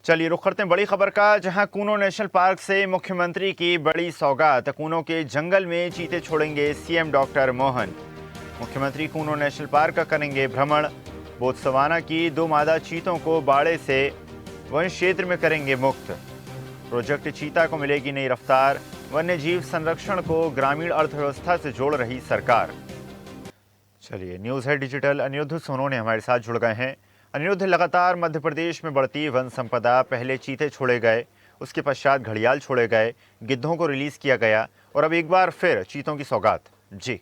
चलिए रुख करते हैं बड़ी खबर का, जहां कूनो नेशनल पार्क से मुख्यमंत्री की बड़ी सौगात। कूनो के जंगल में चीते छोड़ेंगे सीएम डॉक्टर मोहन। मुख्यमंत्री कूनो नेशनल पार्क का करेंगे भ्रमण। बोत्सवाना की 2 मादा चीतों को बाड़े से वन क्षेत्र में करेंगे मुक्त। प्रोजेक्ट चीता को मिलेगी नई रफ्तार। वन्य जीव संरक्षण को ग्रामीण अर्थव्यवस्था से जोड़ रही सरकार। चलिए न्यूज़ है डिजिटल अनिरुद्ध सोनोने हमारे साथ जुड़ गए हैं। अनिरुद्ध, लगातार मध्य प्रदेश में बढ़ती वन संपदा, पहले चीते छोड़े गए, उसके पश्चात घड़ियाल छोड़े गए, गिद्धों को रिलीज किया गया और अब एक बार फिर चीतों की सौगात। जी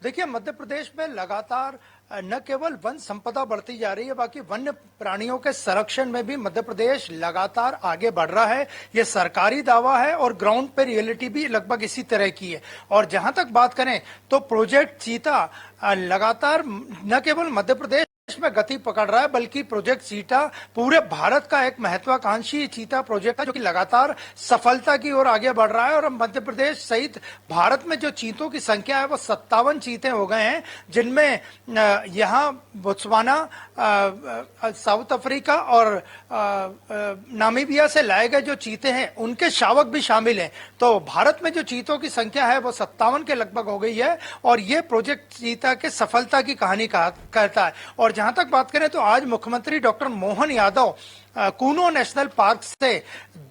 देखिए, मध्य प्रदेश में लगातार न केवल वन संपदा बढ़ती जा रही है, बाकी वन्य प्राणियों के संरक्षण में भी मध्य प्रदेश लगातार आगे बढ़ रहा है। ये सरकारी दावा है और ग्राउंड पे रियलिटी भी लगभग इसी तरह की है। और जहां तक बात करें तो प्रोजेक्ट चीता लगातार न केवल मध्य प्रदेश में गति पकड़ रहा है, बल्कि प्रोजेक्ट चीता पूरे भारत का एक महत्वाकांक्षी चीता प्रोजेक्ट है, जो कि लगातार सफलता की ओर आगे बढ़ रहा है। और अब मध्य प्रदेश सहित भारत में जो चीतों की संख्या है वो 57 चीते हो गए हैं, जिनमें यहाँ बोत्सवाना, साउथ अफ्रीका और नामीबिया से लाए गए जो चीते हैं उनके शावक भी शामिल हैं। तो भारत में जो चीतों की संख्या है वो 57 के लगभग हो गई है और ये प्रोजेक्ट चीता के सफलता की कहानी कहता है। और जहां तक बात करें तो आज मुख्यमंत्री doctor Mohan Yadav Kuno national park से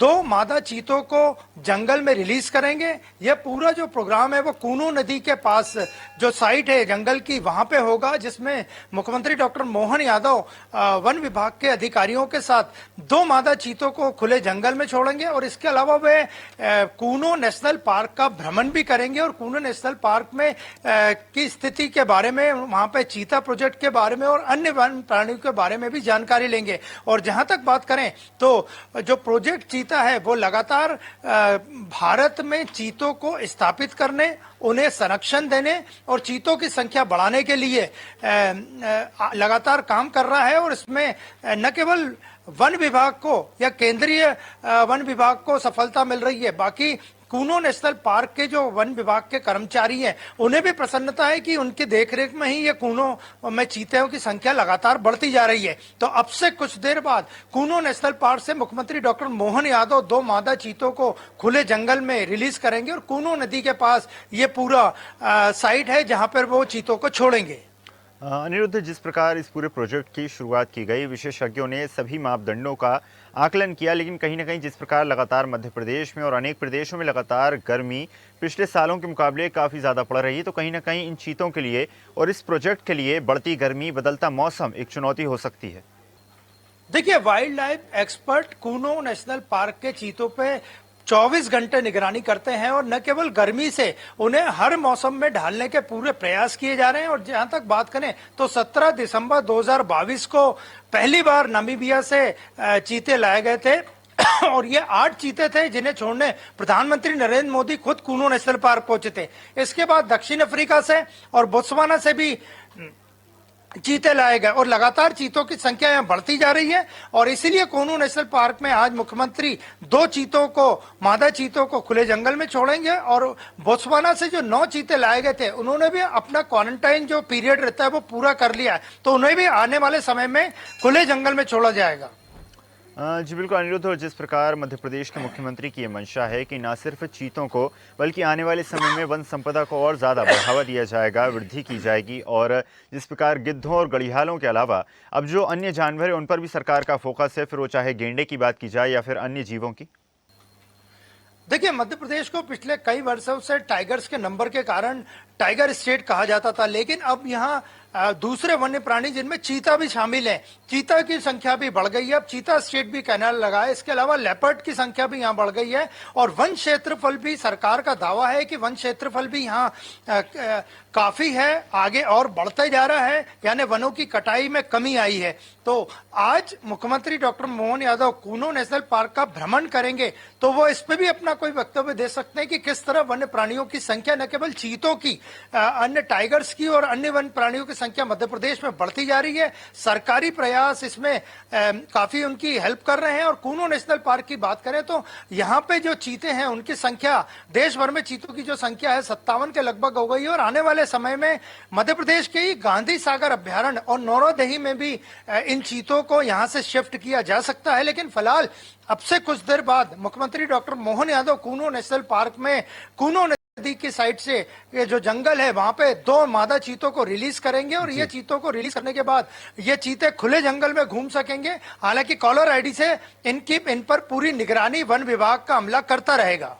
2 मादा चीतों को जंगल में रिलीज करेंगे। यह पूरा जो प्रोग्राम है वो कूनो नदी के पास जो साइट है जंगल की, वहां पे होगा, जिसमें मुख्यमंत्री डॉक्टर मोहन यादव वन विभाग के अधिकारियों के साथ 2 मादा चीतों को खुले जंगल में छोड़ेंगे। और इसके अलावा वे कूनो नेशनल पार्क का भ्रमण भी करेंगे और कूनो नेशनल पार्क में की स्थिति के बारे में, वहां पे चीता प्रोजेक्ट के बारे में और अन्य वन प्राणियों के बारे में भी जानकारी लेंगे। और जहां तक बात करें तो जो प्रोजेक्ट चीता है वो लगातार भारत में चीतों को स्थापित करने, उन्हें संरक्षण देने और चीतों की संख्या बढ़ाने के लिए लगातार काम कर रहा है। और इसमें न केवल वन विभाग को या केंद्रीय वन विभाग को सफलता मिल रही है, बाकी कूनो नेशनल पार्क के जो वन विभाग के कर्मचारी हैं उन्हें भी प्रसन्नता है कि उनकी देखरेख में ही ये कूनो में चीतों की संख्या लगातार बढ़ती जा रही है। तो अब से कुछ देर बाद कूनो नेशनल पार्क से मुख्यमंत्री डॉक्टर मोहन यादव 2 मादा चीतों को खुले जंगल में रिलीज करेंगे और कूनो नदी के पास ये पूरा साइट है जहां पर वो चीतों को छोड़ेंगे। अनिरुद्ध, जिस प्रकार इस पूरे प्रोजेक्ट की शुरुआत की गई, विशेषज्ञों ने सभी मापदंडों का आकलन किया, लेकिन कहीं ना कहीं जिस प्रकार लगातार मध्य प्रदेश में और अनेक प्रदेशों में लगातार गर्मी पिछले सालों के मुकाबले काफ़ी ज़्यादा पड़ रही है, तो कहीं ना कहीं इन चीतों के लिए और इस प्रोजेक्ट के लिए बढ़ती गर्मी, बदलता मौसम एक चुनौती हो सकती है। देखिए, wild life expert Kuno national park के चीतों पे 24 घंटे निगरानी करते हैं और न केवल गर्मी से उन्हें हर मौसम में ढालने के पूरे प्रयास किए जा रहे हैं। और जहां तक बात करें तो 17 दिसंबर 2022 को पहली बार नामीबिया से चीते लाए गए थे और ये 8 चीते थे जिन्हें छोड़ने प्रधानमंत्री नरेंद्र मोदी खुद कूनो नेशनल पार्क पहुंचे थे। इसके बाद दक्षिण अफ्रीका से और बोत्सवाना से भी चीते लाए गए और लगातार चीतों की संख्या यहाँ बढ़ती जा रही है। और इसीलिए कूनो नेशनल पार्क में आज मुख्यमंत्री 2 चीतों को, मादा चीतों को खुले जंगल में छोड़ेंगे। और बोत्सवाना से जो 9 चीते लाए गए थे उन्होंने भी अपना क्वारंटाइन जो पीरियड रहता है वो पूरा कर लिया है, तो उन्हें भी आने वाले समय में खुले जंगल में छोड़ा जाएगा। जी बिल्कुल अनिरुद्ध, और जिस प्रकार मध्य प्रदेश के मुख्यमंत्री की ये मंशा है कि न सिर्फ चीतों को बल्कि आने वाले समय में वन संपदा को और ज़्यादा बढ़ावा दिया जाएगा, वृद्धि की जाएगी, और जिस प्रकार गिद्धों और गड़ियालों के अलावा अब जो अन्य जानवर हैं उन पर भी सरकार का फोकस है, फिर वो चाहे गेंडे की बात की जाए या फिर अन्य जीवों की। देखिए, मध्य प्रदेश को पिछले कई वर्षों से टाइगर्स के नंबर के कारण टाइगर स्टेट कहा जाता था, लेकिन अब यहाँ दूसरे वन्य प्राणी जिनमें चीता भी शामिल है, चीता की संख्या भी बढ़ गई है। अब चीता स्टेट भी कहने लगा है। इसके अलावा लेपर्ड की संख्या भी यहाँ बढ़ गई है और वन क्षेत्रफल भी, सरकार का दावा है कि वन क्षेत्रफल भी यहाँ काफी है, आगे और बढ़ते जा रहा है, यानी वनों की कटाई में कमी आई है। तो आज मुख्यमंत्री doctor Mohan Yadav Kuno national park का भ्रमण करेंगे, तो वो इस पे भी अपना कोई वक्तव्य दे सकते हैं कि किस तरह वन्य प्राणियों की संख्या, न केवल चीतों की, अन्य टाइगर्स की और अन्य वन प्राणियों की संख्या मध्य प्रदेश में बढ़ती जा रही है। सरकारी प्रयास इसमें काफी उनकी हेल्प कर रहे हैं। और कूनो नेशनल पार्क की बात करें तो यहाँ पे जो चीते हैं उनकी संख्या, देश भर में चीतों की जो संख्या है 57 के लगभग हो गई है। और आने वाले समय में मध्य प्रदेश के ही गांधी सागर अभ्यारण्य और नौरोदही में भी इन चीतों को यहां से शिफ्ट किया जा सकता है। लेकिन फिलहाल अब से कुछ देर बाद मुख्यमंत्री doctor Mohan Yadav Kuno national park में कूनो नदी की साइड से ये जो जंगल है वहां पे 2 मादा चीतों को रिलीज करेंगे। और ये चीतों को रिलीज करने के बाद ये चीते खुले जंगल में घूम सकेंगे। हालांकि कॉलर आईडी से इन पर पूरी निगरानी वन विभाग का अमला करता रहेगा।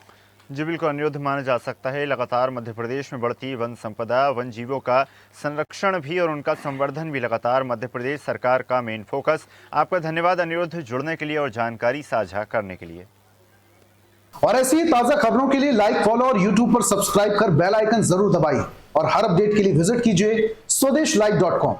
जी बिल्कुल, अनिरुद्ध माना जा सकता है लगातार मध्य प्रदेश में बढ़ती वन संपदा, वन जीवों का संरक्षण भी और उनका संवर्धन भी लगातार मध्य प्रदेश सरकार का मेन फोकस। आपका धन्यवाद अनिरुद्ध, जुड़ने के लिए और जानकारी साझा करने के लिए। और ऐसी ही ताजा खबरों के लिए लाइक, फॉलो और यूट्यूब पर सब्सक्राइब कर बेल आइकन जरूर दबाइए। और हर अपडेट के लिए विजिट कीजिए स्वदेशलाइव.com।